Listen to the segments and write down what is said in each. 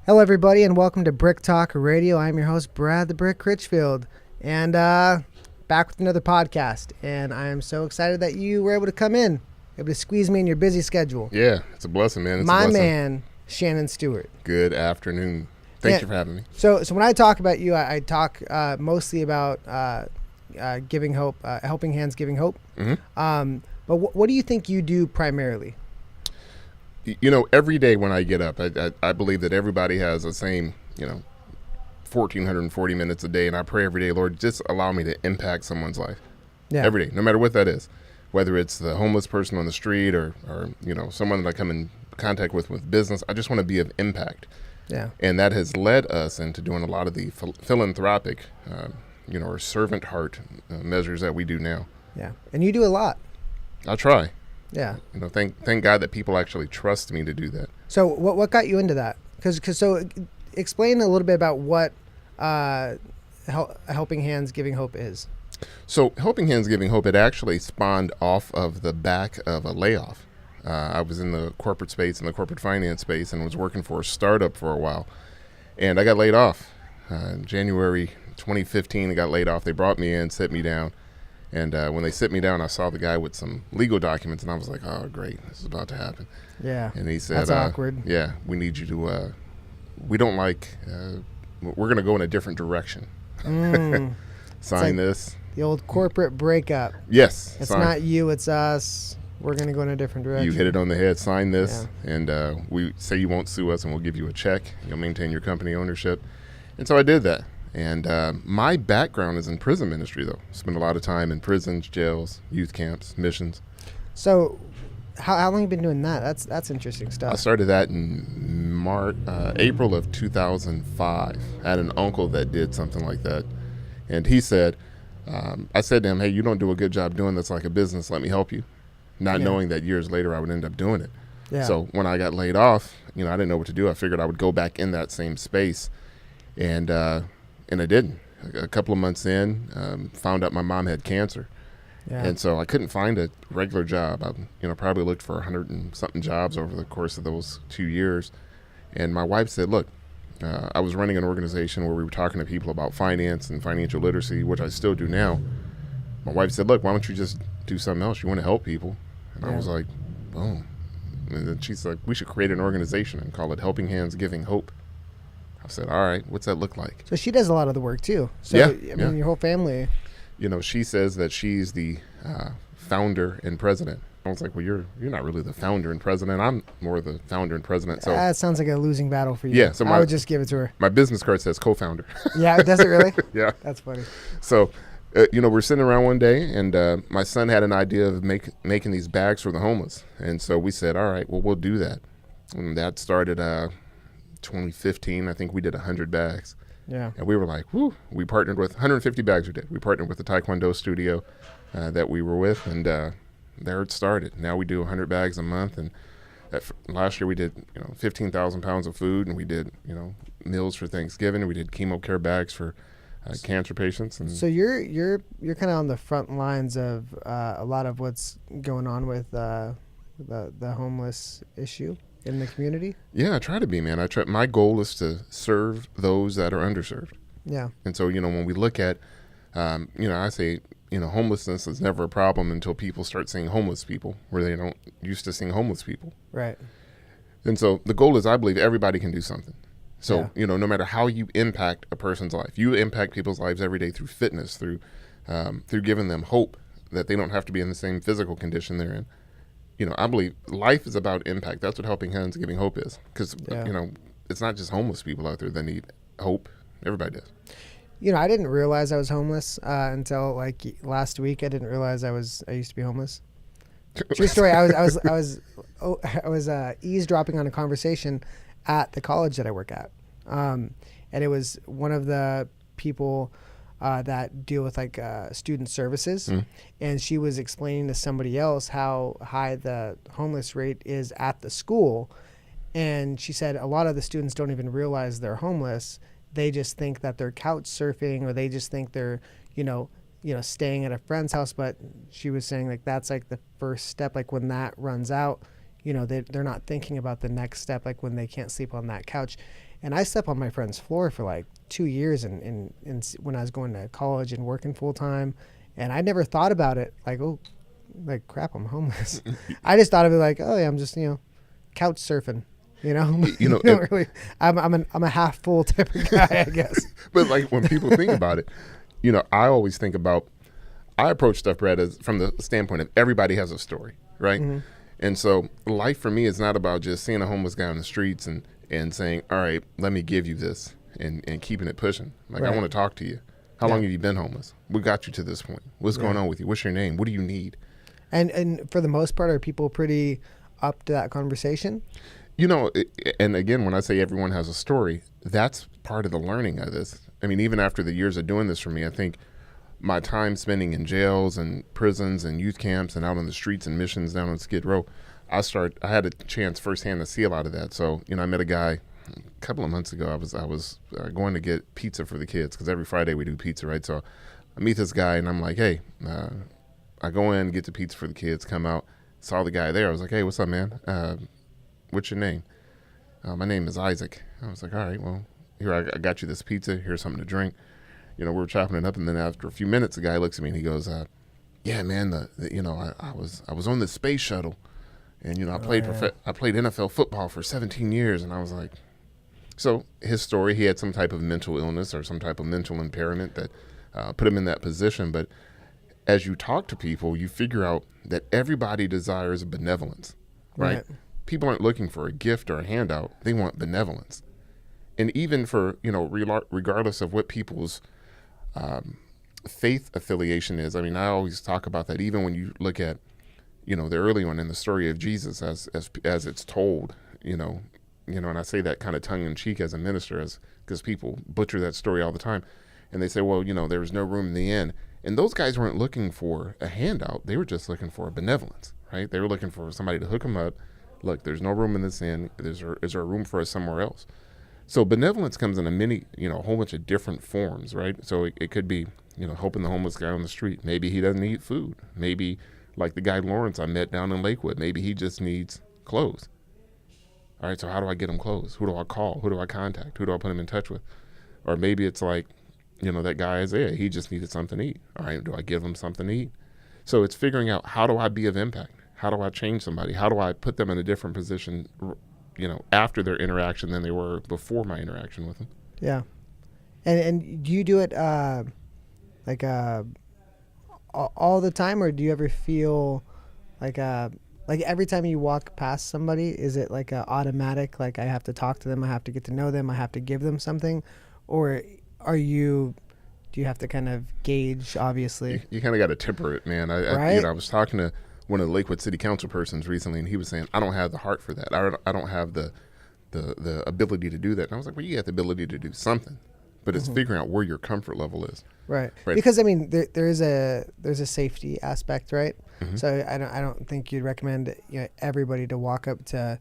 Hello, everybody, and welcome to Brick Talk Radio. I'm your host, Brad the Brick Critchfield, and back with another podcast. And I am so excited that you were able to come in, able to squeeze me in your busy schedule. Yeah, it's a blessing, man. It's My a blessing. man, Shannon Stewart. Good afternoon. Thank you for having me. So when I talk about you, I talk mostly about giving hope, helping hands, giving hope. Mm-hmm. But what do you think you do primarily? You know, every day when I get up, I believe that everybody has the same, 1,440 minutes a day. And I pray every day, Lord, just allow me to impact someone's life. Yeah. Every day, no matter what that is. Whether it's the homeless person on the street or someone that I come in contact with business, I just want to be of impact. Yeah. And that has led us into doing a lot of the philanthropic, or servant heart measures that we do now. Yeah. And you do a lot. I try. Yeah. Thank God that people actually trust me to do that. So what got you into that? So explain a little bit about what Helping Hands Giving Hope is. So Helping Hands Giving Hope, it actually spawned off of the back of a layoff. I was in the corporate space, in the corporate finance space, and was working for a startup for a while. And I got laid off. January 2015, I got laid off. They brought me in, sit me down. And when they sit me down, I saw the guy with some legal documents, and I was like, oh, great, this is about to happen. Yeah. And he said, that's awkward. Yeah, we need you to, we're going to go in a different direction. Sign this. The old corporate breakup. Yes. It's not you, it's us. We're going to go in a different direction. You hit it on the head. Sign this. Yeah. And we say you won't sue us, and we'll give you a check. You'll maintain your company ownership. And so I did that. And my background is in prison ministry, though. Spent a lot of time in prisons, jails, youth camps, missions. So how long have you been doing that? That's interesting stuff. I started that in April of 2005. I had an uncle that did something like that. And he said, I said to him, hey, you don't do a good job doing this like a business. Let me help you. Not knowing that years later I would end up doing it. Yeah. So when I got laid off, I didn't know what to do. I figured I would go back in that same space. And I didn't. A couple of months in, found out my mom had cancer. Yeah. And so I couldn't find a regular job. I probably looked for 100 and something jobs over the course of those 2 years. And my wife said, look, I was running an organization where we were talking to people about finance and financial literacy, which I still do now. My wife said, look, why don't you just do something else? You want to help people. And I was like, boom. And then she's like, we should create an organization and call it Helping Hands Giving Hope. I said, all right, what's that look like? So she does a lot of the work too. So, yeah, your whole family. She says that she's the founder and president. I was like, well, you're not really the founder and president. I'm more the founder and president. So that sounds like a losing battle for you. Yeah, so I would just give it to her. My business card says co-founder. Yeah, does it really? Yeah. That's funny. So, we're sitting around one day, and my son had an idea of making these bags for the homeless. And so we said, all right, well, we'll do that. And that started 2015. I think we did 100 bags. Yeah. And we were like, whoo. We partnered with 150 bags we did. We partnered with the Taekwondo studio that we were with, and there it started. Now we do 100 bags a month, and last year we did 15,000 pounds of food, and we did meals for Thanksgiving. We did chemo care bags for cancer patients. And so you're kind of on the front lines of a lot of what's going on with the homeless issue in the community. Yeah, I try to be, man. My goal is to serve those that are underserved. Yeah. And so when we look at I say homelessness is never a problem until people start seeing homeless people where they don't used to seeing homeless people. Right. And so the goal is, I believe everybody can do something. So, no matter how you impact a person's life, you impact people's lives every day through fitness, through giving them hope that they don't have to be in the same physical condition they're in. I believe life is about impact. That's what Helping Hands Giving Hope is. Because, it's not just homeless people out there that need hope. Everybody does. I didn't realize I was homeless until like last week. I didn't realize I used to be homeless. True story. I was eavesdropping on a conversation at the college that I work at, and it was one of the people that deal with like student services, and she was explaining to somebody else how high the homeless rate is at the school, and she said a lot of the students don't even realize they're homeless. They just think that they're couch surfing, or they just think they're staying at a friend's house. But she was saying like that's like the first step. Like when that runs out, they're not thinking about the next step, like when they can't sleep on that couch. And I slept on my friend's floor for like 2 years when I was going to college and working full time. And I never thought about it like, oh, like crap, I'm homeless. I just thought of it like, oh yeah, I'm just, couch surfing. Don't really, I'm a half full type of guy, I guess. But like when people think about it, I always think about, I approach stuff, Brad, as from the standpoint of everybody has a story, right? Mm-hmm. And so life for me is not about just seeing a homeless guy on the streets and saying, all right, let me give you this and keeping it pushing. Like, right. I want to talk to you. How long have you been homeless? What got you to this point? What's going on with you? What's your name? What do you need? And for the most part, are people pretty up to that conversation? And again, when I say everyone has a story, that's part of the learning of this. I mean, even after the years of doing this for me, I think my time spending in jails and prisons and youth camps and out on the streets and missions down on Skid Row, I had a chance firsthand to see a lot of that. So, I met a guy a couple of months ago. I was going to get pizza for the kids because every Friday we do pizza, right? So I meet this guy and I'm like, hey, I go in, get the pizza for the kids, come out, saw the guy there. I was like, hey, what's up, man? What's your name? My name is Isaac. I was like, all right, well, here, I got you this pizza. Here's something to drink. We were chopping it up, and then after a few minutes, the guy looks at me and he goes, yeah, man, I was on the space shuttle, and I played NFL football for 17 years, and I was like, so his story, he had some type of mental illness or some type of mental impairment that put him in that position. But as you talk to people, you figure out that everybody desires benevolence, right? People aren't looking for a gift or a handout. They want benevolence. And even for, regardless of what people's faith affiliation is, I mean, I always talk about that. Even when you look at, the early one in the story of Jesus as it's told, and I say that kind of tongue in cheek as a minister, because people butcher that story all the time. And they say, well, there was no room in the inn. And those guys weren't looking for a handout. They were just looking for a benevolence, right? They were looking for somebody to hook them up. Look, there's no room in this inn. Is there a room for us somewhere else? So benevolence comes in a whole bunch of different forms, right? So it could be, helping the homeless guy on the street. Maybe he doesn't eat food. Maybe like the guy Lawrence I met down in Lakewood, maybe he just needs clothes. All right, so how do I get him clothes? Who do I call? Who do I contact? Who do I put him in touch with? Or maybe it's like, that guy Isaiah, he just needed something to eat. All right, do I give him something to eat? So it's figuring out, how do I be of impact? How do I change somebody? How do I put them in a different position, after their interaction than they were before my interaction with them? Yeah. And do you do it all the time, or do you ever feel like every time you walk past somebody, is it like a automatic, like I have to talk to them, I have to get to know them, I have to give them something? Or do you have to kind of gauge, obviously? You kind of got to temper it, man. Right? I was talking to one of the Lakewood City Council persons recently, and he was saying, I don't have the heart for that. I don't have the ability to do that. And I was like, well, you have the ability to do something, but it's figuring out where your comfort level is. Right. Because I mean, there's a safety aspect, right? Mm-hmm. So I don't think you'd recommend everybody to walk up to,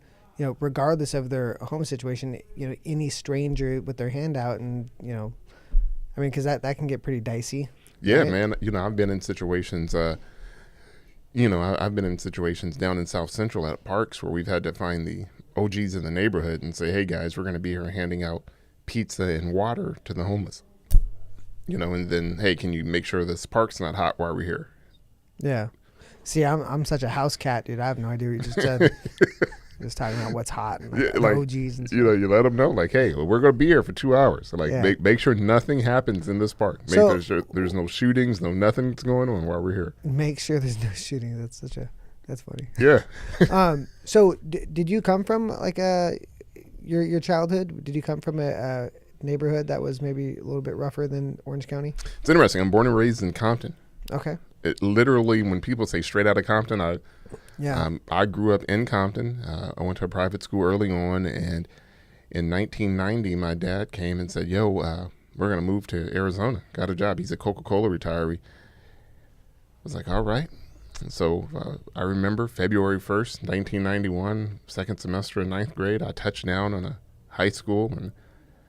regardless of their home situation, any stranger with their hand out, and I mean, because that can get pretty dicey. Yeah, right? Man. I've been in situations. I've been in situations down in South Central at parks where we've had to find the OGs in the neighborhood and say, hey, guys, we're going to be here handing out pizza and water to the homeless. And then, hey, can you make sure this park's not hot while we're here? Yeah. See, I'm such a house cat, dude. I have no idea what you just said. Just talking about what's hot and OGs and stuff. You let them know, like, hey, we're going to be here for 2 hours. So, make sure nothing happens in this park. Make sure there's no shootings, nothing's going on while we're here. Make sure there's no shooting. That's funny. Yeah. So did you come from your childhood? Did you come from a neighborhood that was maybe a little bit rougher than Orange County? It's interesting. I'm born and raised in Compton. Okay. It literally, when people say straight out of Compton, I grew up in Compton. I went to a private school early on, and in 1990, my dad came and said, yo, we're going to move to Arizona. Got a job. He's a Coca-Cola retiree. I was like, all right. And so I remember February 1st, 1991, second semester of ninth grade, I touched down on a high school, and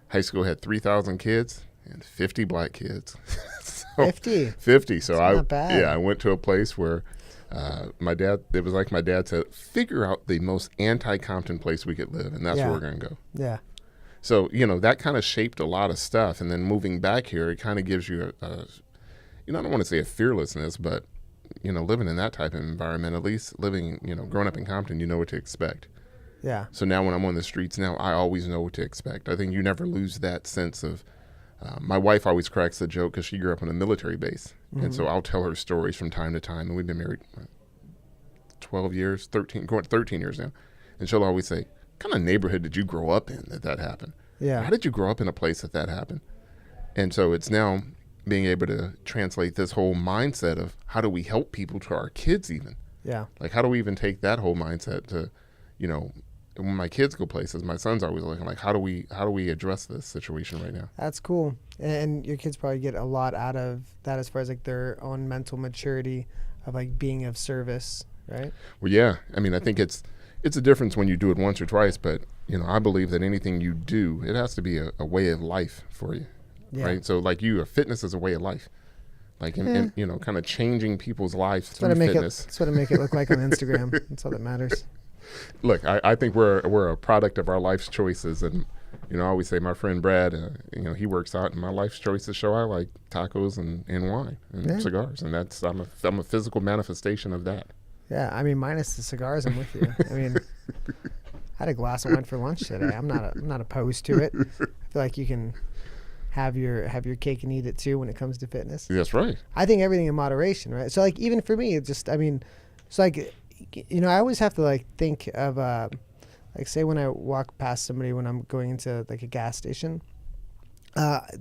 high school had 3,000 kids and 50 black kids. 50. So not bad. I went to a place where it was like my dad said, figure out the most anti-Compton place we could live, and that's where we're going to go. Yeah. So, that kind of shaped a lot of stuff. And then moving back here, it kind of gives you I don't want to say a fearlessness, but, living in that type of environment, at least living, growing up in Compton, you know what to expect. Yeah. So now when I'm on the streets now, I always know what to expect. I think you never lose that sense of, my wife always cracks the joke because she grew up on a military base. Mm-hmm. And so I'll tell her stories from time to time. And we've been married 12 years, 13 years now. And she'll always say, what kind of neighborhood did you grow up in that happened? Yeah. How did you grow up in a place that happened? And so it's now being able to translate this whole mindset of how do we help people to our kids even? Yeah. Like, how do we even take that whole mindset to, when my kids go places, my son's always looking like, how do we address this situation right now? That's cool. And your kids probably get a lot out of that as far as like their own mental maturity of like being of service, right? Well, yeah. I mean, I think it's a difference when you do it once or twice, but, I believe that anything you do, it has to be a way of life for you, right? So like fitness is a way of life. Like, and kind of changing people's lives through fitness. That's what I make it look like on Instagram. That's all that matters. Look, I think we're a product of our life's choices, and I always say my friend Brad, he works out, and my life's choices show I like tacos and wine and cigars, and I'm a physical manifestation of that. Yeah, I mean, minus the cigars, I'm with you. I mean, I had a glass of wine for lunch today. I'm not opposed to it. I feel like you can have your cake and eat it too when it comes to fitness. That's right. I think everything in moderation, right? So like even for me, it's like, I always have to like think of like say when I walk past somebody when I'm going into like a gas station,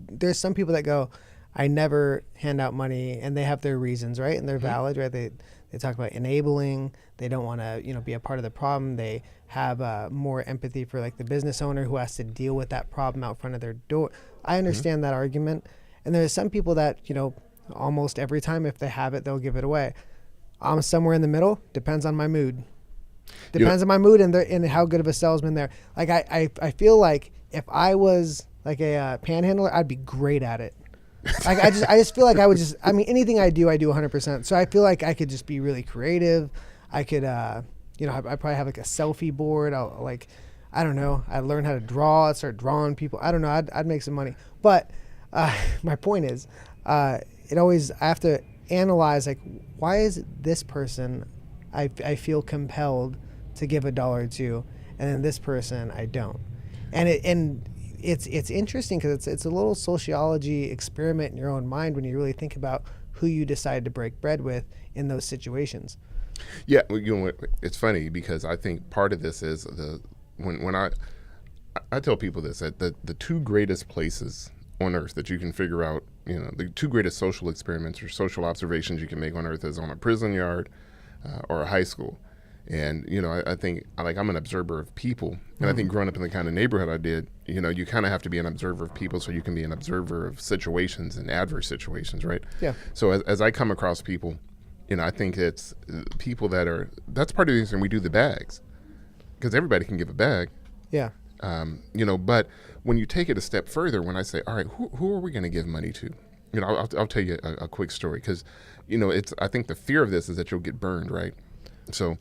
there's some people that go, I never hand out money, and they have their reasons, right? And they're valid, right? They talk about enabling. They don't want to, be a part of the problem. They have more empathy for like the business owner who has to deal with that problem out front of their door. I understand that argument. And there's some people that, almost every time if they have it, they'll give it away. I'm somewhere in the middle. Depends on my mood. Depends on my mood and how good of a salesman there. Like I feel like if I was like a panhandler, I'd be great at it. Like I just feel like anything I do 100%. So I feel like I could just be really creative. I could, I probably have like a selfie board. I don't know. I'd learn how to draw. I'd start drawing people. I don't know. I'd make some money. But my point is, I have to analyze like, why is this person I feel compelled to give $1 to, and then this person I don't. And it's interesting because it's a little sociology experiment in your own mind when you really think about who you decide to break bread with in those situations. Yeah, it's funny because I think part of this is when I tell people this, that the two greatest places on earth that you can figure out, the two greatest social experiments or social observations you can make on earth is on a prison yard or a high school. And, I think I'm an observer of people. And I think growing up in the kind of neighborhood I did, you kind of have to be an observer of people so you can be an observer of situations and adverse situations, right? Yeah. So as I come across people, I think it's people that's part of the reason we do the bags, because everybody can give a bag. Yeah. But when you take it a step further, when I say, all right, who are we going to give money to? I'll tell you a quick story because, I think the fear of this is that you'll get burned, right? So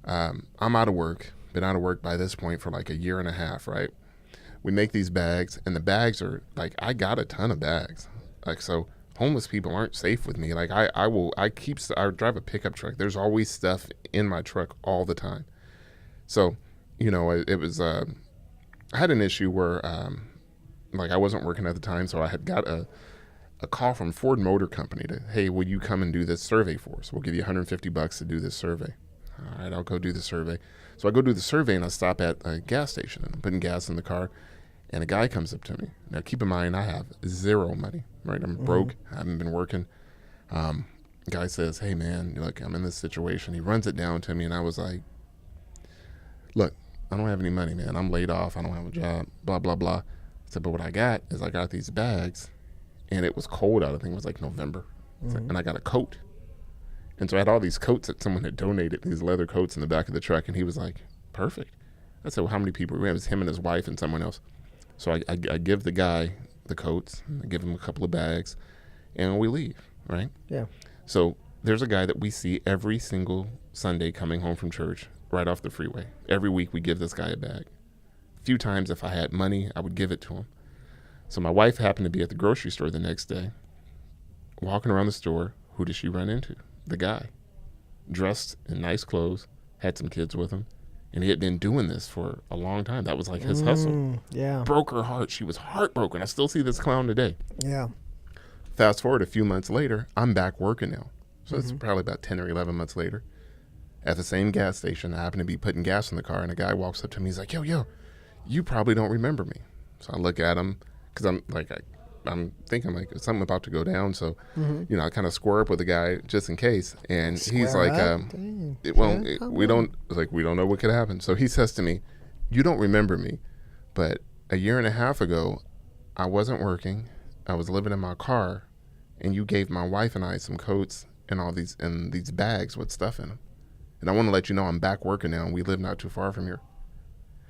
I'm out of work, been out of work by this point for like a year and a half, right? We make these bags, and the bags are like, I got a ton of bags. Like, so homeless people aren't safe with me. Like I drive a pickup truck. There's always stuff in my truck all the time. So, it was, I had an issue where, I wasn't working at the time. So I had got a call from Ford Motor Company hey, will you come and do this survey for us? We'll give you $150 to do this survey. All right, I'll go do the survey. So I go do the survey, and I stop at a gas station, and I'm putting gas in the car, and a guy comes up to me. Now, keep in mind, I have zero money, right? I'm broke. I haven't been working. Guy says, hey, man, look, I'm in this situation. He runs it down to me, and I was like, look, I don't have any money, man. I'm laid off. I don't have a job, blah, blah, blah. I said, but what I got is I got these bags, and it was cold out. I think it was like November, and I got a coat. And so I had all these coats that someone had donated, these leather coats in the back of the truck, and he was like, perfect. I said, well, how many people? It was him and his wife and someone else. So I give the guy the coats, I give him a couple of bags, and we leave, right? Yeah. So there's a guy that we see every single Sunday coming home from church right off the freeway. Every week we give this guy a bag. few times if I had money, I would give it to him. So my wife happened to be at the grocery store the next day, walking around the store. Who did she run into? The guy, dressed in nice clothes, had some kids with him, and he had been doing this for a long time. That was like his hustle. Yeah. Broke her heart. She was heartbroken. I still see this clown today. Yeah. Fast forward a few months later, I'm back working now. So it's probably about 10 or 11 months later. At the same gas station, I happen to be putting gas in the car, and a guy walks up to me. He's like, yo, you probably don't remember me. So I look at him, because I'm thinking like something about to go down. So, I kind of square up with the guy just in case. And he's like, we don't know what could happen. So he says to me, you don't remember me, but a year and a half ago, I wasn't working. I was living in my car, and you gave my wife and I some coats and all these bags with stuff in them. And I want to let you know I'm back working now, and we live not too far from here.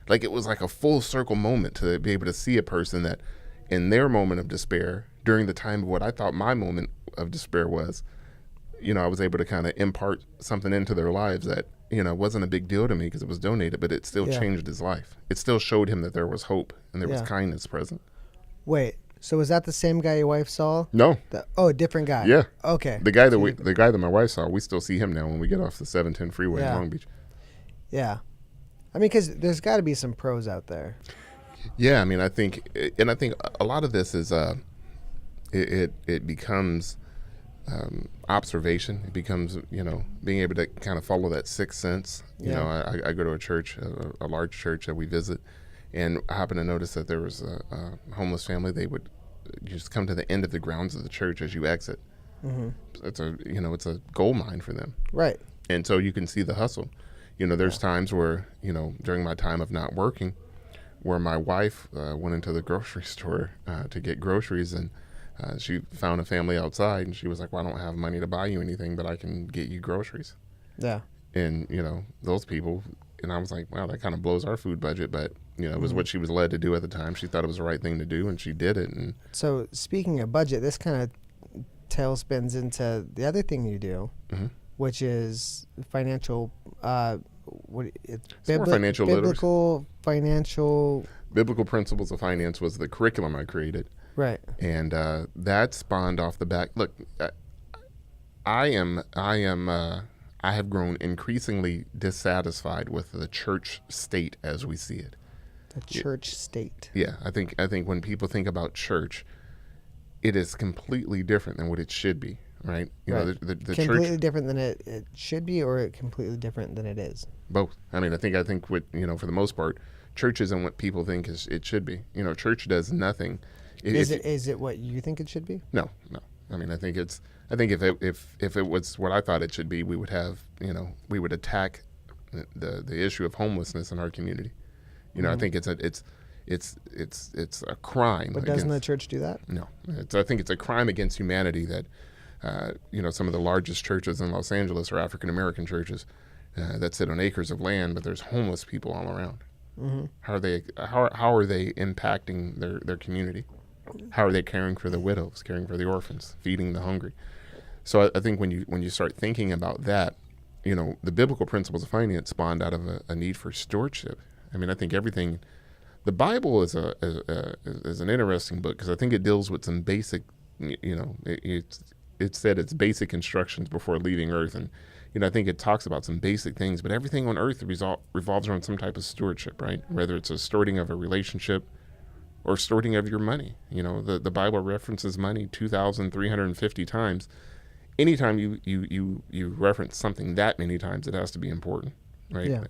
Like, it was like a full circle moment to be able to see a person that in their moment of despair, during the time of what I thought my moment of despair was, I was able to kind of impart something into their lives that, wasn't a big deal to me because it was donated, but it still changed his life. It still showed him that there was hope and there was kindness present. Wait, so was that the same guy your wife saw? No. A different guy. Yeah. Okay. The guy that my wife saw, we still see him now when we get off the 710 freeway in Long Beach. Yeah. I mean, because there's got to be some pros out there. Yeah, I mean, I think a lot of this is it becomes observation. It becomes being able to kind of follow that sixth sense. I go to a church, a large church that we visit, and I happened to notice that there was a homeless family. They would just come to the end of the grounds of the church as you exit. Mm-hmm. It's a gold mine for them. Right. And so you can see the hustle. There's times where during my time of not working, where my wife went into the grocery store to get groceries, and she found a family outside, and she was like, well, I don't have money to buy you anything, but I can get you groceries. Yeah. And, those people, and I was like, wow, that kind of blows our food budget, but, it was what she was led to do at the time. She thought it was the right thing to do, and she did it. And so speaking of budget, this kind of tailspins into the other thing you do, which is financial financial biblical financial biblical principles of finance was the curriculum I created, right? And that spawned off the back. Look, I have grown increasingly dissatisfied with the church state as we see it. The church state. Yeah, I think when people think about church, it is completely different than what it should be. Right? The completely church, different than it should be, or completely different than it is. Both. I mean, I think what for the most part, church isn't what people think it should be. Church does nothing. Is it what you think it should be? No. I mean, I think if it was what I thought it should be, we would have we would attack the issue of homelessness in our community. I think it's a crime. But doesn't the church do that? No. I think it's a crime against humanity that. Some of the largest churches in Los Angeles are African American churches that sit on acres of land, but there's homeless people all around. Mm-hmm. How are they impacting their community? How are they caring for the widows, caring for the orphans, feeding the hungry? So I think when you start thinking about that, the biblical principles of finance spawned out of a need for stewardship. I mean, I think everything. The Bible is an interesting book because I think it deals with some basic, It said it's basic instructions before leaving Earth, and I think it talks about some basic things. But everything on Earth revolves around some type of stewardship, right? Whether it's a stewarding of a relationship or stewarding of your money. The Bible references money 2,350 times. Anytime you reference something that many times, it has to be important, right? Yeah.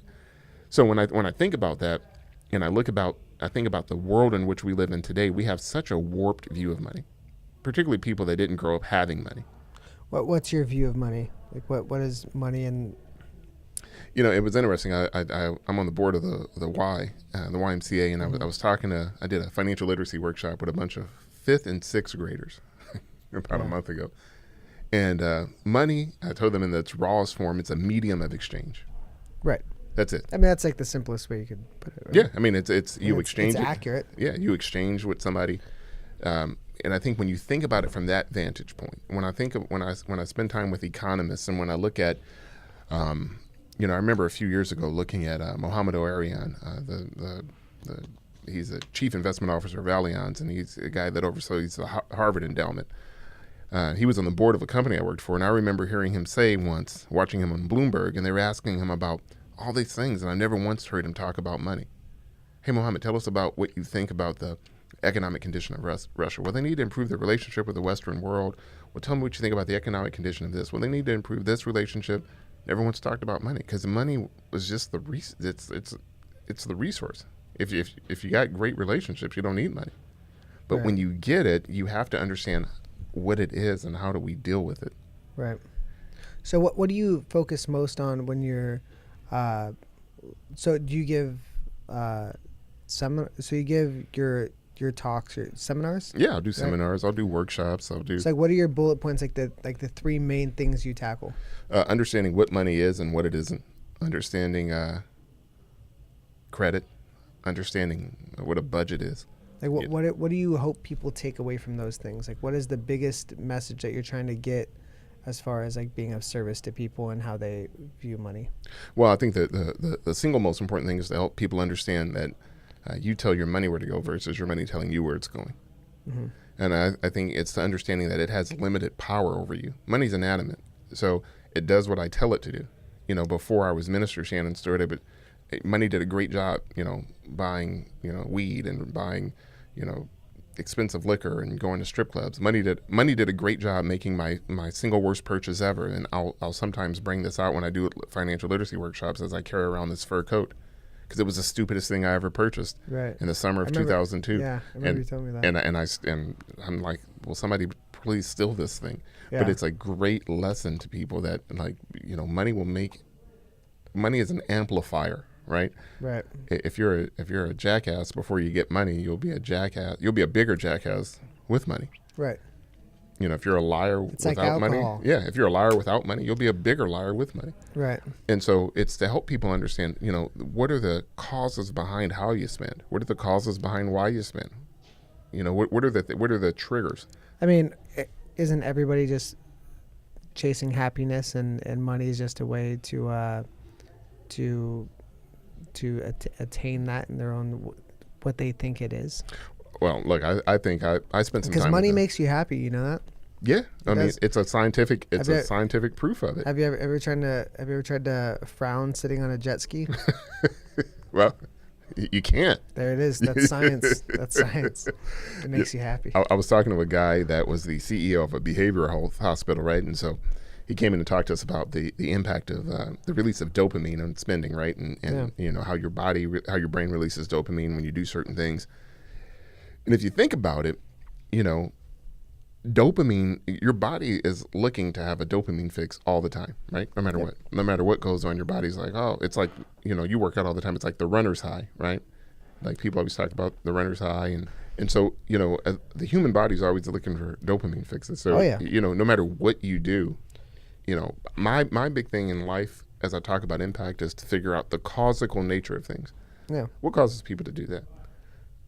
So when I think about that, and I think about the world in which we live in today, we have such a warped view of money. Particularly people that didn't grow up having money. What's your view of money? Like what is money and? It was interesting. I'm on the board of the YMCA, and I did a financial literacy workshop with a bunch of 5th and 6th graders about a month ago. And money, I told them in its rawest form, it's a medium of exchange. Right. That's it. I mean, that's like the simplest way you could put it. Right? Yeah. I mean, exchange. It's accurate. Yeah. You exchange with somebody. And I think when you think about it from that vantage point, when I spend time with economists, and when I look at, I remember a few years ago looking at Mohamed Arian, the he's a chief investment officer of Allianz, and he's a guy that oversees the Harvard endowment. He was on the board of a company I worked for, and I remember hearing him say once, watching him on Bloomberg, and they were asking him about all these things, and I never once heard him talk about money. Hey, Mohammed, tell us about what you think about the economic condition of Russia. Well, they need to improve their relationship with the Western world. Well, tell me what you think about the economic condition of this. Well, they need to improve this relationship. Never once talked about money, because the money was just it's the resource. If you got great relationships, you don't need money. But Right. when you get it, you have to understand what it is and how do we deal with it. Right. So what do you focus most on when you're so do you give so you give your talks or seminars? Yeah, I'll do seminars. I'll do workshops. I'll do So like what are your bullet points, like the three main things you tackle? understanding what money is and what it isn't. Understanding credit. Understanding what a budget is. Like what do you hope people take away from those things? Like what is the biggest message that you're trying to get as far as like being of service to people and how they view money? Well, I think that the single most important thing is to help people understand that you tell your money where to go versus your money telling you where it's going. Mm-hmm. And I think it's the understanding that it has limited power over you. Money's inanimate, so it does what I tell it to do. Before I was Minister Shannon Stewart, but money did a great job, buying, weed and buying, expensive liquor and going to strip clubs. Money did a great job making my single worst purchase ever. And I'll sometimes bring this out when I do financial literacy workshops as I carry around this fur coat, because it was the stupidest thing I ever purchased. Right. In the summer of 2002. Yeah, I remember you telling me that. And I'm like, will somebody please steal this thing? Yeah. But it's a great lesson to people that, like, money is an amplifier, right? Right. If you're a jackass before you get money, you'll be a jackass. You'll be a bigger jackass with money. Right. If you're a liar It's like without money, alcohol. yeah. If you're a liar without money, you'll be a bigger liar with money. Right. And so it's to help people understand, what are the causes behind how you spend? What are the causes behind why you spend? What are the triggers? I mean, isn't everybody just chasing happiness, and money is just a way to attain that in their own what they think it is? Well, look, I think I spent some time Because money with makes you happy, you know that? Yeah, I mean, does. it's a scientific proof of it. Have you ever tried to frown sitting on a jet ski? Well, you can't. There it is. That's science. That's science. It makes you happy. I was talking to a guy that was the CEO of a behavioral health hospital, right? And so he came in and talked to us about the impact of the release of dopamine on spending, right? And how your brain releases dopamine when you do certain things. And if you think about it, dopamine, your body is looking to have a dopamine fix all the time, right? No matter what goes on, your body's like, oh, it's like, you work out all the time. It's like the runner's high, right? Like people always talk about the runner's high. And so, the human body's always looking for dopamine fixes. So, no matter what you do, my big thing in life, as I talk about impact, is to figure out the causal nature of things. Yeah. What causes people to do that?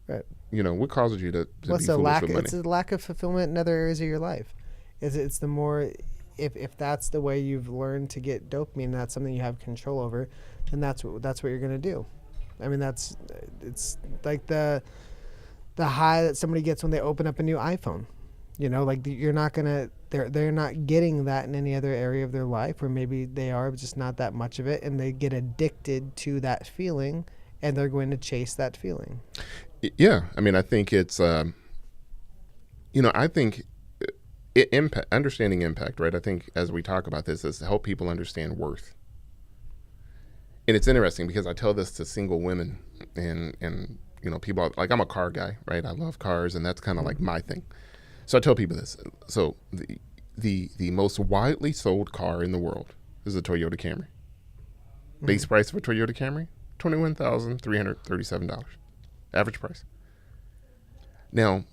Right. What causes you to What's be the foolish lack? with money? It's a lack of fulfillment in other areas of your life. It's the more, if that's the way you've learned to get dopamine, that's something you have control over, then that's what you're gonna do. I mean, it's like the high that somebody gets when they open up a new iPhone. Like you're not gonna, they're not getting that in any other area of their life, or maybe they are, but just not that much of it, and they get addicted to that feeling, and they're going to chase that feeling. Yeah, I mean, I think it's, I think understanding impact, right? I think as we talk about this, is to help people understand worth. And it's interesting because I tell this to single women, and people like, I'm a car guy, right? I love cars, and that's kind of like my thing. So I tell people this. So the most widely sold car in the world is a Toyota Camry. Base price of a Toyota Camry, $21,337. Average price. Now,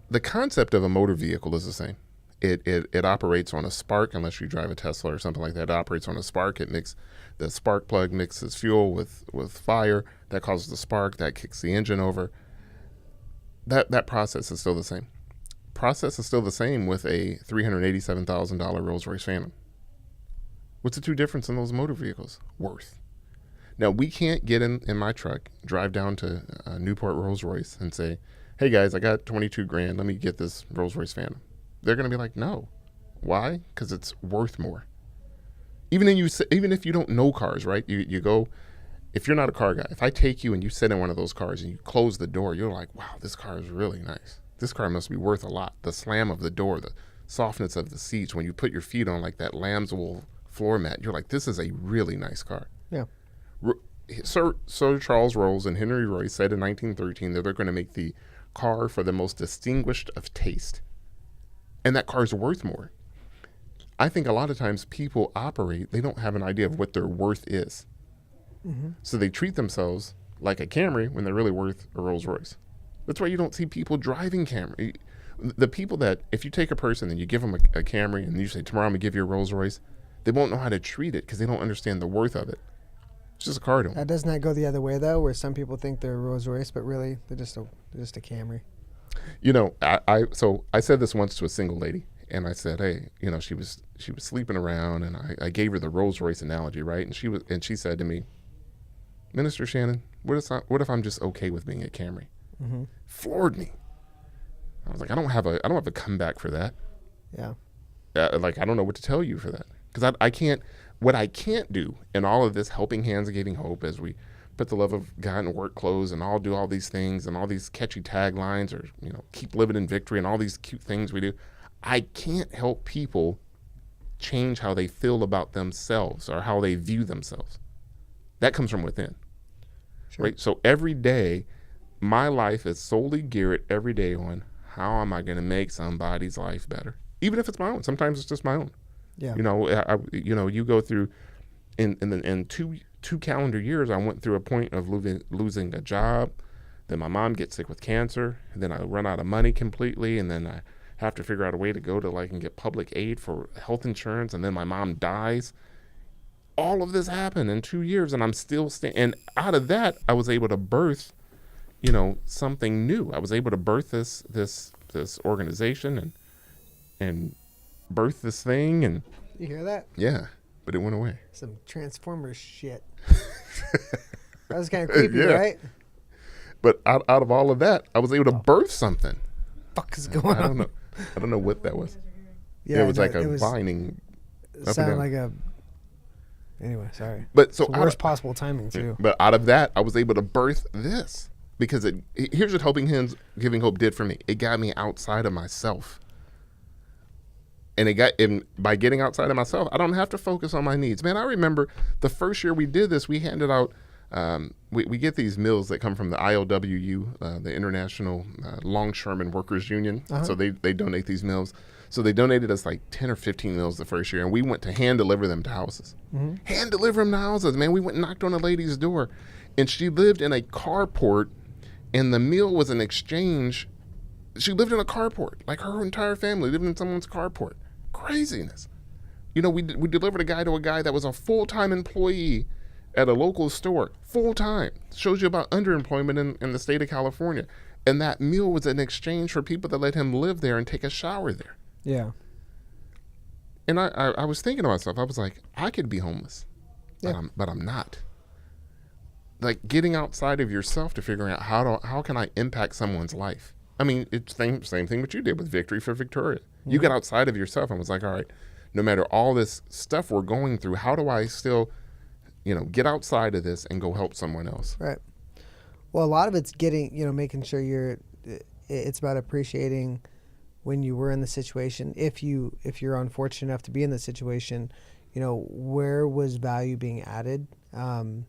the concept of a motor vehicle is the same. It operates on a spark, unless you drive a Tesla or something like that. It operates on a spark. The spark plug mixes fuel with fire. That causes the spark. That kicks the engine over. That process is still the same. Process is still the same with a $387,000 Rolls-Royce Phantom. What's the two difference in those motor vehicles? Worth. Now, we can't get in my truck, drive down to Newport Rolls Royce and say, hey guys, I got 22 grand. Let me get this Rolls Royce Phantom. They're going to be like, no. Why? Because it's worth more. Even if you don't know cars, right? You go, if you're not a car guy, if I take you and you sit in one of those cars and you close the door, you're like, wow, this car is really nice. This car must be worth a lot. The slam of the door, the softness of the seats, when you put your feet on like that lamb's wool floor mat, you're like, this is a really nice car. Yeah. Sir Charles Rolls and Henry Royce said in 1913 that they're going to make the car for the most distinguished of taste. And that car is worth more. I think a lot of times people operate, they don't have an idea of what their worth is. Mm-hmm. So they treat themselves like a Camry when they're really worth a Rolls Royce. That's why you don't see people driving Camry. The people that, if you take a person and you give them a Camry and you say, tomorrow I'm going to give you a Rolls Royce, they won't know how to treat it because they don't understand the worth of it. It's just a car to them. Doesn't that go the other way, though, where some people think they're a Rolls Royce, but really they're just a Camry? You know, I said this once to a single lady, and I said, hey, you know, she was sleeping around, and I gave her the Rolls Royce analogy, right? And she said to me, Minister Shannon, what if I'm just okay with being a Camry? Mm-hmm. Floored me. I was like, I don't have a comeback for that. Yeah. Like, I don't know what to tell you for that, because I can't. What I can't do in all of this helping hands and giving hope, as we put the love of God in work clothes and all do all these things and all these catchy taglines, or, you know, keep living in victory and all these cute things we do, I can't help people change how they feel about themselves or how they view themselves. That comes from within. Sure. Right? So every day, my life is solely geared every day on how am I going to make somebody's life better, even if it's my own. Sometimes it's just my own. Yeah. You know, you go through in two calendar years, I went through a point of losing a job. Then my mom gets sick with cancer. And then I run out of money completely. And then I have to figure out a way to go to and get public aid for health insurance. And then my mom dies. All of this happened in 2 years, and I'm still and out of that, I was able to birth, you know, something new. I was able to birth this organization and birth this thing. And you hear that? Yeah, but it went away. Some Transformers shit. That was kind of creepy, yeah. Right? But out of all of that, I was able to birth something. Fuck is going on? I don't know what that was. Yeah, it was like a vining. Sounded like a. Anyway, sorry. But so it's the worst possible timing too. But out of that, I was able to birth this, because here's what Helping Hands Giving Hope did for me. It got me outside of myself. And by getting outside of myself, I don't have to focus on my needs. Man, I remember the first year we did this, we handed out, we get these meals that come from the ILWU, the International Longshoremen Workers Union. Uh-huh. So they donate these meals. So they donated us like 10 or 15 meals the first year, and we went to hand deliver them to houses. Mm-hmm. Hand deliver them to houses, man. We went and knocked on a lady's door, and she lived in a carport, and the meal was an exchange. She lived in a carport, like her entire family lived in someone's carport. Craziness. You know, we delivered a guy to a guy that was a full-time employee at a local store, full-time. Shows you about underemployment in the state of California. And that meal was an exchange for people that let him live there and take a shower there. Yeah. And I was thinking to myself, I was like, I could be homeless, yeah. but I'm not. Like, getting outside of yourself to figuring out how can I impact someone's life. I mean, it's the same thing what you did with Victory for Victoria. Mm-hmm. You got outside of yourself and was like, all right, no matter all this stuff we're going through, how do I still, you know, get outside of this and go help someone else? Right. Well, a lot of it's making sure it's about appreciating when you were in the situation. If you're unfortunate enough to be in the situation, you know, where was value being added? And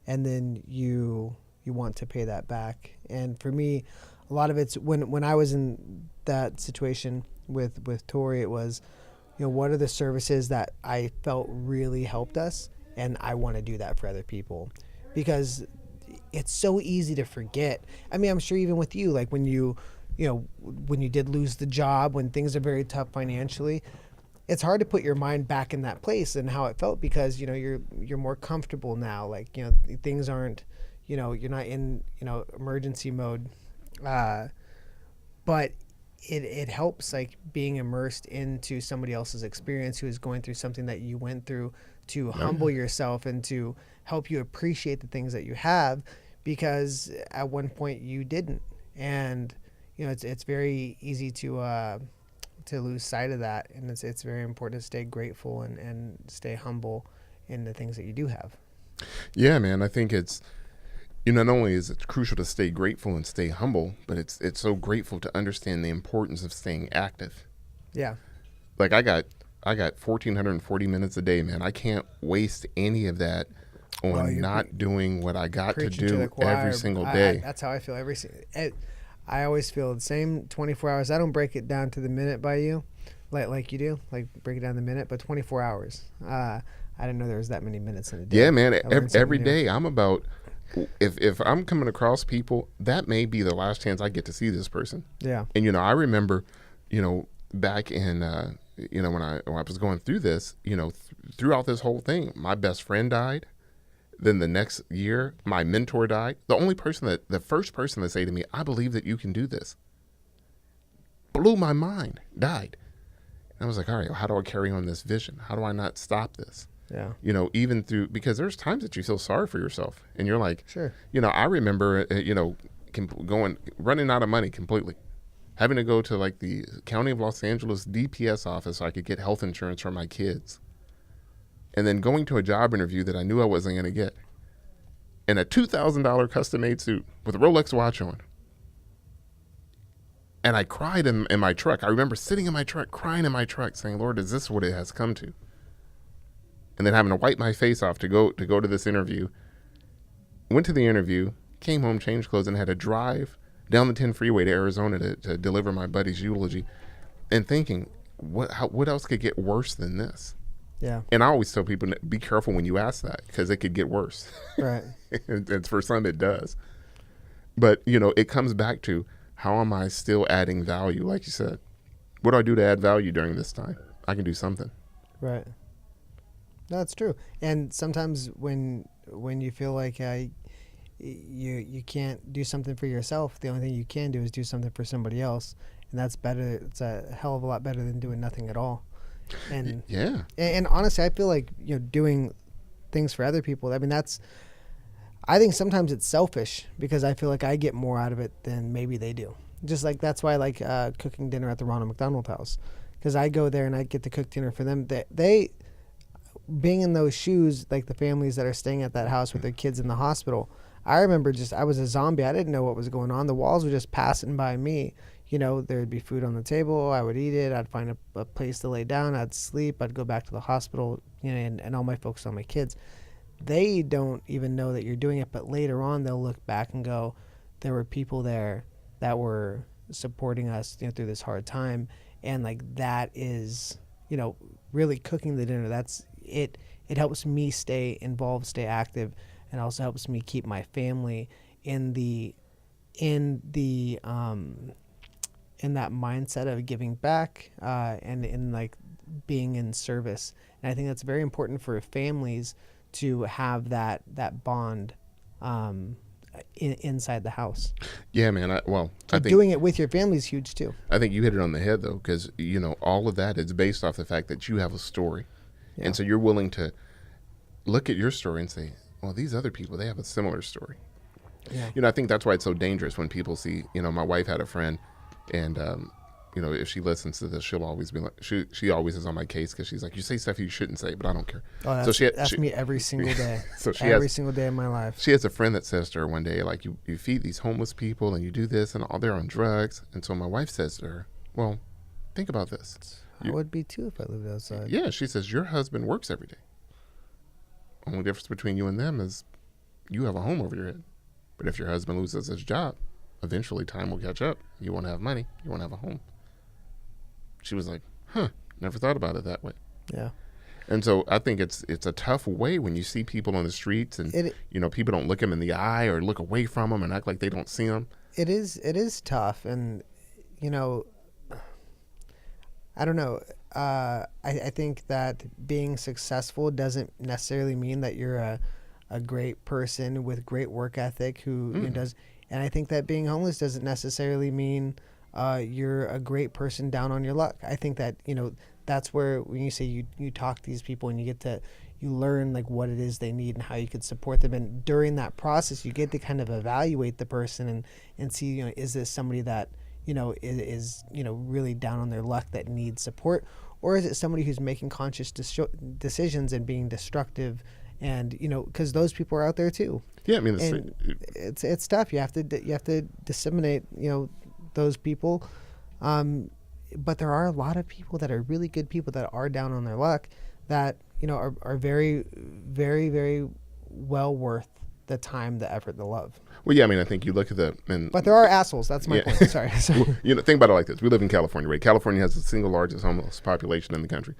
then you want to pay that back. And for me, a lot of it's when I was in that situation with Tori, it was, you know, what are the services that I felt really helped us, and I want to do that for other people, because it's so easy to forget. I mean, I'm sure even with you, like when you did lose the job, when things are very tough financially, it's hard to put your mind back in that place and how it felt, because, you know, you're more comfortable now. Like, you know, things aren't, you know, you're not in, you know, emergency mode. But it helps like being immersed into somebody else's experience who is going through something that you went through, to humble yourself and to help you appreciate the things that you have, because at one point you didn't. And it's very easy to lose sight of that, and it's very important to stay grateful and stay humble in the things that you do have. Yeah, man. I think it's, not only is it crucial to stay grateful and stay humble, but it's so grateful to understand the importance of staying active. Yeah. Like I got 1,440 minutes a day, man. I can't waste any of that on not doing what I got to do every single day. That's how I feel I always feel the same 24 hours. I don't break it down to the minute by you, like you do, like break it down the minute, but 24 hours. I didn't know there was that many minutes in a day. Yeah, man. Every day I'm about, if I'm coming across people, that may be the last chance I get to see this person. Yeah. And, I remember, back in, when I was going through this, throughout this whole thing, my best friend died. Then the next year, my mentor died. The first person to say to me, "I believe that you can do this," blew my mind, died. And I was like, all right, how do I carry on this vision? How do I not stop this? Yeah. Even through, because there's times that you feel sorry for yourself and you're like, sure. I remember, running out of money completely, having to go to like the County of Los Angeles DPS office so I could get health insurance for my kids. And then going to a job interview that I knew I wasn't going to get, in a $2,000 custom-made suit with a Rolex watch on. And I cried in my truck. I remember sitting in my truck, crying in my truck, saying, Lord, is this what it has come to? And then having to wipe my face off to go to this interview. Went to the interview, came home, changed clothes, and had to drive down the 10 freeway to Arizona to deliver my buddy's eulogy. And thinking, what else could get worse than this? Yeah. And I always tell people, be careful when you ask that, because it could get worse. Right. And for some, it does. But, it comes back to, how am I still adding value? Like you said, what do I do to add value during this time? I can do something. Right. That's true. And sometimes when you feel like you can't do something for yourself, the only thing you can do is do something for somebody else. And that's better. It's a hell of a lot better than doing nothing at all. And yeah. And honestly, I feel like, doing things for other people, I mean, I think sometimes it's selfish, because I feel like I get more out of it than maybe they do. Just like, that's why I like cooking dinner at the Ronald McDonald House, because I go there and I get to cook dinner for them. They being in those shoes, like the families that are staying at that house with their kids in the hospital, I remember I was a zombie. I didn't know what was going on. The walls were just passing by me. There'd be food on the table. I would eat it. I'd find a place to lay down. I'd sleep. I'd go back to the hospital, and all my focus on my kids. They don't even know that you're doing it, but later on they'll look back and go, there were people there that were supporting us, through this hard time. And like, that is, really cooking the dinner. That's it. It helps me stay involved, stay active, and also helps me keep my family in that mindset of giving back, and in like being in service. And I think that's very important for families to have that bond inside the house. Yeah, man. I think doing it with your family is huge too. I think you hit it on the head, though, because all of that is based off the fact that you have a story. Yeah. And so you're willing to look at your story and say, well, these other people, they have a similar story. Yeah. I think that's why it's so dangerous when people see, my wife had a friend, and if she listens to this, she'll always be like, she always is on my case, because she's like, you say stuff you shouldn't say, but I don't care. Oh, that's me every single day. So every single day of my life. She has a friend that says to her one day, like, you feed these homeless people and you do this, and all they're on drugs. And so my wife says to her, well, think about this. I would be too if I lived outside. Yeah, she says, your husband works every day. Only difference between you and them is you have a home over your head. But if your husband loses his job, eventually time will catch up. You won't have money. You won't have a home. She was like, never thought about it that way. Yeah. And so I think it's a tough way when you see people on the streets and, people don't look them in the eye or look away from them and act like they don't see them. It is tough. And, I don't know. I think that being successful doesn't necessarily mean that you're a great person with great work ethic who does. And I think that being homeless doesn't necessarily mean you're a great person down on your luck. I think that, that's where when you say you talk to these people and you learn like what it is they need and how you could support them. And during that process, you get to kind of evaluate the person and see, is this somebody that, is really down on their luck that needs support? Or is it somebody who's making conscious decisions and being destructive? And, because those people are out there too. Yeah, I mean, it's tough. You have to disseminate, those people. But there are a lot of people that are really good people that are down on their luck that, are very, very, very well worth the time, the effort, the love. Well, yeah, I mean, I think you look at but there are assholes. That's my point. Sorry. Well, think about it like this. We live in California, right? California has the single largest homeless population in the country.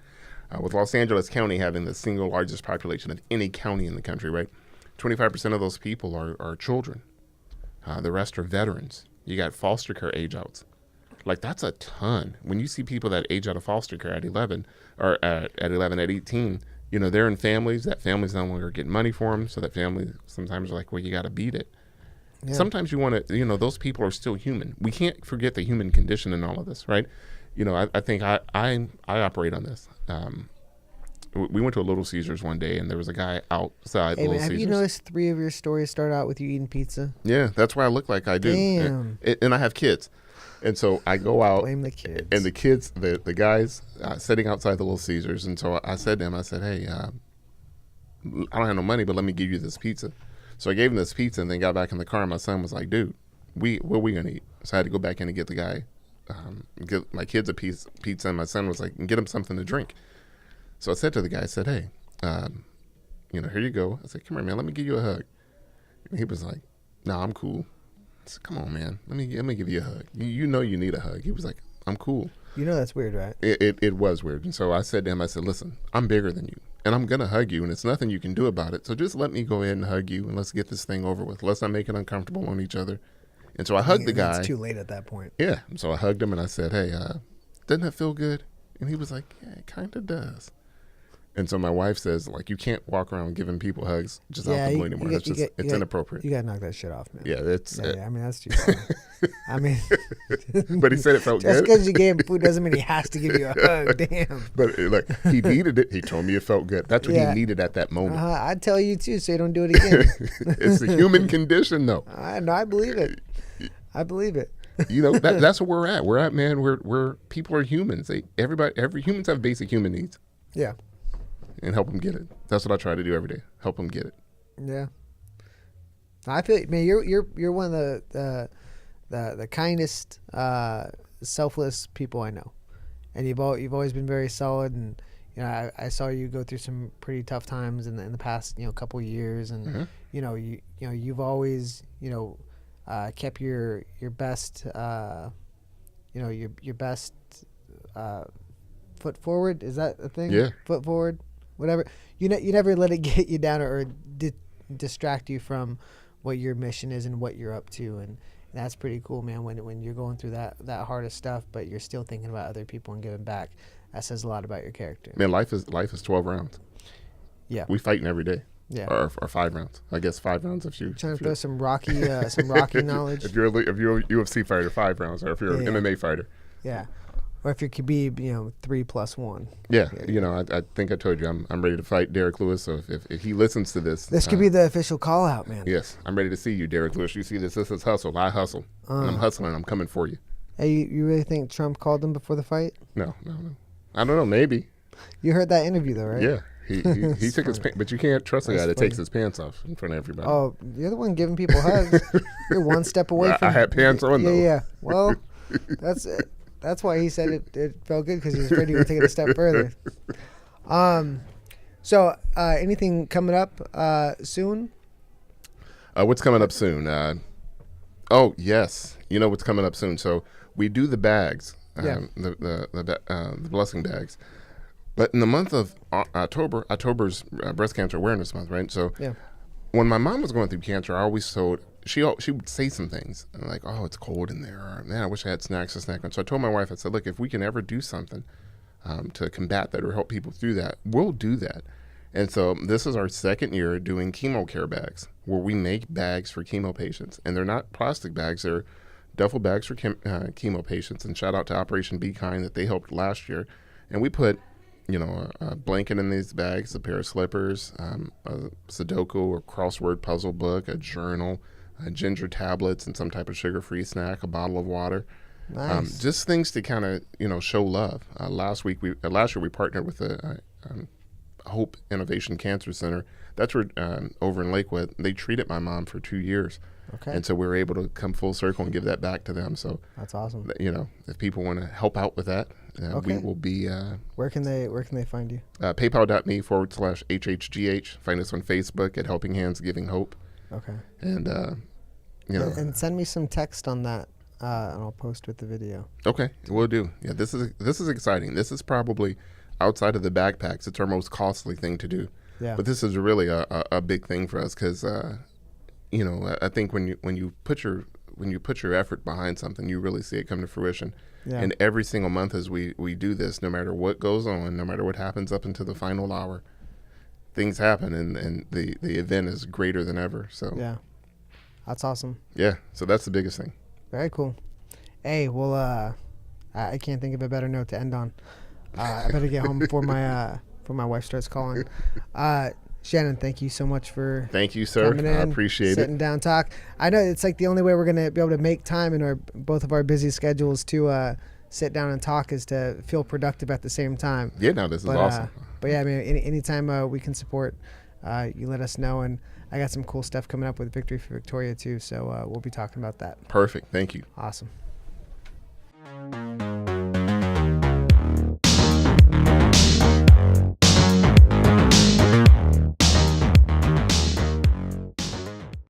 With Los Angeles County having the single largest population of any county in the country, right? 25% of those people are children. The rest are veterans. You got foster care age outs. Like, that's a ton. When you see people that age out of foster care at 11, or at 18, they're in families. That families no longer getting money for them. So that family sometimes are like, well, you got to beat it. Yeah. Sometimes you want to, those people are still human. We can't forget the human condition in all of this, right? I think I operate on this. We went to a Little Caesars one day, and there was a guy outside Little Caesars. Have you noticed 3 of your stories start out with you eating pizza? Yeah, that's why I look like I do. Damn. And I have kids. And so I go out. Blame the kids. And the kids, the guys sitting outside the Little Caesars. And so I said to him, hey, I don't have no money, but let me give you this pizza. So I gave him this pizza and then got back in the car. And my son was like, dude, what are we going to eat? So I had to go back in and get the guy, get my kids a piece of pizza. And my son was like, get him something to drink. So I said to the guy, I said, hey, here you go. I said, come here, man, let me give you a hug. And he was like, no, I'm cool. I said, come on, man, let me give you a hug. You need a hug. He was like, I'm cool. That's weird, right? It was weird. And so I said to him, I said, listen, I'm bigger than you, and I'm going to hug you, and it's nothing you can do about it. So just let me go ahead and hug you, and let's get this thing over with. Let's not make it uncomfortable on each other. And so I hugged the guy. It's too late at that point. Yeah. So I hugged him, and I said, hey, doesn't that feel good? And he was like, yeah, it kind of does. And so my wife says, like, you can't walk around giving people hugs just out the blue anymore. It's inappropriate. You got to knock that shit off, man. Yeah, I mean, that's too far. I mean. But he said it felt good. Just because you gave him food doesn't mean he has to give you a hug. Damn. But look, he needed it. He told me it felt good. That's what he needed at that moment. I'd tell you, too, so you don't do it again. It's the human condition, though. I believe it. I believe it. That's where we're at. We're at, man, we're people are humans. Humans have basic human needs. Yeah. And help them get it. That's what I try to do every day. Help them get it. Yeah. I feel, man, you're one of the kindest, selfless people I know, and you've always been very solid. And I saw you go through some pretty tough times in the past couple of years, and you've always kept your best your best foot forward. Is that a thing? Yeah. Foot forward. Whatever. You never let it get you down or distract you from what your mission is and what you're up to, and that's pretty cool, man. When you're going through that hardest stuff, but you're still thinking about other people and giving back. That says a lot about your character. Man, life is 12 rounds. Yeah. We fighting every day. Yeah. Or 5 rounds. I guess 5 rounds if you trying to throw some Rocky knowledge. If you're a UFC fighter, 5 rounds, or if you're an MMA fighter. Yeah. Or if you're Khabib, 3+1. Yeah, I think I told you I'm ready to fight Derek Lewis. So if he listens to this, this could be the official call out, man. Yes, I'm ready to see you, Derek Lewis. You see this? This is hustle. I hustle, and I'm hustling. I'm coming for you. Hey, you really think Trump called him before the fight? No. I don't know. Maybe. You heard that interview though, right? Yeah. He took his pants, but you can't trust a guy that takes his pants off in front of everybody. Oh, you're the one giving people hugs. You're one step away from. I had pants on though. Yeah. Well, that's it. That's why he said it felt good, because he was afraid he would take it a step further. So anything coming up soon? What's coming up soon? Oh yes, what's coming up soon. So we do the bags, the blessing bags. But in the month of October's Breast Cancer Awareness Month, right? So when my mom was going through cancer, I always told. She would say some things like, oh, it's cold in there, or man, I wish I had snacks to snack on. So I told my wife, I said, look, if we can ever do something to combat that or help people through that, we'll do that. And so this is our second year doing chemo care bags, where we make bags for chemo patients. And they're not plastic bags, they're duffel bags for chemo patients, and shout out to Operation Be Kind that they helped last year. And we put, a blanket in these bags, a pair of slippers, a Sudoku or crossword puzzle book, a journal, ginger tablets, and some type of sugar-free snack, a bottle of water. Nice. Just things to kind of, show love. Last year we partnered with the Hope Innovation Cancer Center. That's where over in Lakewood, they treated my mom for 2 years. Okay. And so we were able to come full circle and give that back to them. So That's awesome. If people want to help out with that, Okay. we will be. Where can they find you? PayPal.me/HHGH. Find us on Facebook at Helping Hands Giving Hope. Okay. And And send me some text on that, and I'll post with the video. Okay, we'll do. Yeah, this is exciting. This is probably outside of the backpacks. It's our most costly thing to do. Yeah. But this is really a big thing for us because I think when you put your effort behind something, you really see it come to fruition. Yeah. And every single month as we do this, no matter what goes on, no matter what happens up into the final hour, things happen, and the event is greater than ever. So Yeah. That's awesome. yeah, so that's the biggest thing. Very cool. Hey, well, I can't think of a better note to end on. I better get home before my wife starts calling. Shannon, thank you so much for Thank you, sir. coming in, I appreciate sitting it. down, talk. I know it's like the only way we're gonna be able to make time in both of our busy schedules to sit down and talk is to feel productive at the same time. Yeah, no, this is awesome. But yeah, I mean, anytime we can support, you let us know. And I got some cool stuff coming up with Victory for Victoria too, so we'll be talking about that. Perfect. Thank you. Awesome.